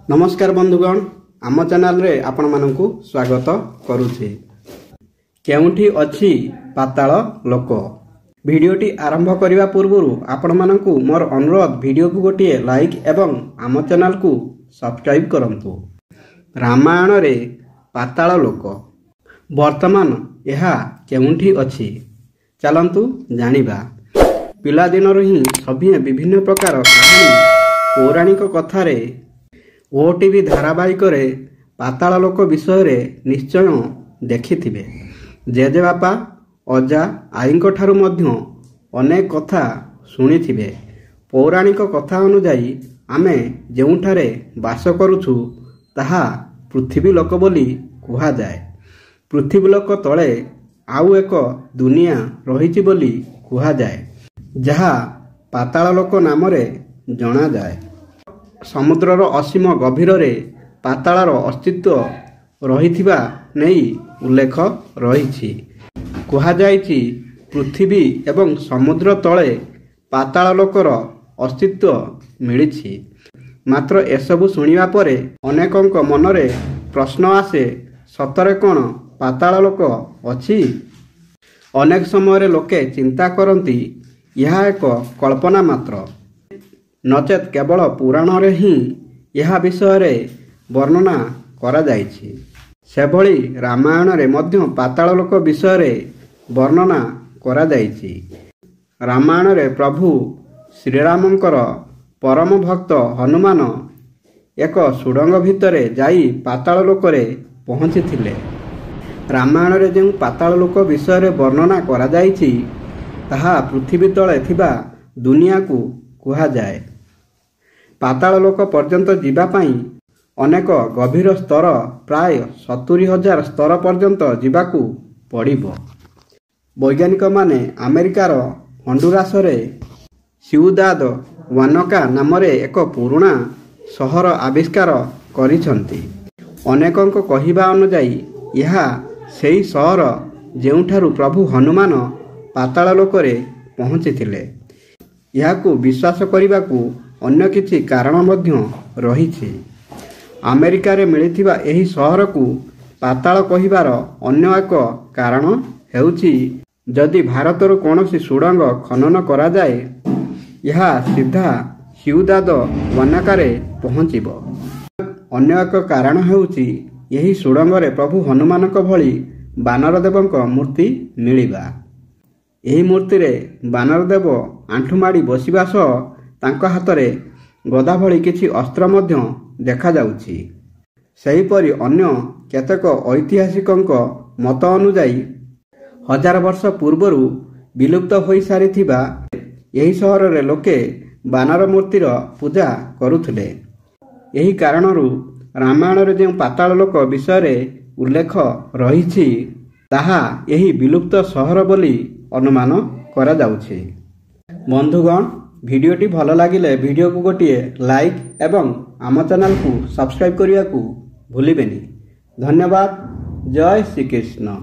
नमस्कार बंधुगण, आम चैनल रे आपण मानकु स्वागत करुछि। केउठी अछि पाताल लोक। भिडियोटी आरंभ करिवा पूर्वरु आपण मानकु मोर अनुरोध, भिडियो को गोटिए लाइक एवं आम चैनल को सब्सक्राइब करंतु। रामायण रे पाताल लोक वर्तमान यहा केउठी अछि चलंतु जानिबा। पिला दिनरु ही सभी विभिन्न प्रकार कहानी पौराणिक कथारे ओटीवी धारावाहिक रे पाताल लोक विषय रे निश्चय देखिथिबे। जेजेबापा अजा आईଙ୍କ ठारू मध्य अनेक कथा शुणिथिबे। पौराणिक कथा अनुसार आमे जेउठारे वास करूछु ताहा पृथ्वी लोक बोली कुहा जाए। पृथ्वी लोक तळे आउ एक दुनिया रहिछि बोली कुहा जाए, जहा पाताल लोक नाम रे जणा जाए। समुद्रर असीम गभीर रे पातालर अस्तित्व रहिथिबा नेई उल्लेख रहिछि। कुहा जाइछि पृथ्वी एवं समुद्र तळे पाताल लोकर अस्तित्व मिलिछि। मात्र एसबु सुनिबा परे अनेकंक मनरे प्रश्न आसे, सतरे कोन पाताल लोक अछि? अनेक समय लोके चिंता करती यह एक कल्पना मात्र, नचेत केवल पुराण रे ही यह विषय रे वर्णना करा जाइछि। सेभଳି रामायण रे मध्य पाताल लोक विषय रे वर्णना करा जाइछि। रामायण रे प्रभु श्रीरामंकर परम भक्त हनुमान एक सुडंग भितरे जाई पाताल लोक रे पहुंचिथिले। रामायण रे जेउ पाताल लोक विषय रे वर्णना करा जाइछि ताहा पृथ्वी तळे थिबा दुनिया को कुहा जाए। पाताल लोक पर्यंत जीवा पाई अनेक गभीर स्तर, प्राय 70,000 स्तर पर्यंत जीवाकू पड़िबो। वैज्ञानिक माने अमेरिकार हंडुरास रे सिउदाद वानका नाम रे एक पुराना सहर आविष्कार करिसंती। अनेकंक कहिबा अनुसार यह सेही सहर जेउठारू प्रभु हनुमान पाताल लोक रे पहुंचिथिले। याकू विश्वास करिबाकू अन्य किछि कारण मध्य रहिछि। अमेरिका रे मिलिथिबा एही सहर को पाताल कहिबार अन्य एक कारण हेउछि, जदि भारतर कोनोसी सुडंग खनन करा जाए यह सीधा सिउदाद वानाकारे पहुंचिबो। अन्य एक कारण हेउछि एही सुडंग रे प्रभु हनुमानक भଳି बानर देवक मूर्ति मिलिबा। एही मूर्ति रे बानर देव आंठुमाड़ी बसिबा सह तांका हातरे गदा भଳି किछि अस्त्र मध्य देखा जाउछि। सेहीपरि अन्य केतेक ऐतिहासिकंक मत अनुसार 1000 वर्ष पूर्वरु विलुप्त होई सारिथिबा एही सहर रे लोके बानर मूर्तिर पूजा करुथिले। एही कारणरू रामायण रे जे पाताल लोक विषय रे उल्लेख रहिछि ताहा एही विलुप्त सहर बोली अनुमान करा जाउछि। बंधुगण, भिडियोटी भल लागिले भिडियो को गोटिए लाइक एवं आम चैनल को सब्सक्राइब करिया को भूलिबेनी। धन्यवाद। जय श्री कृष्ण।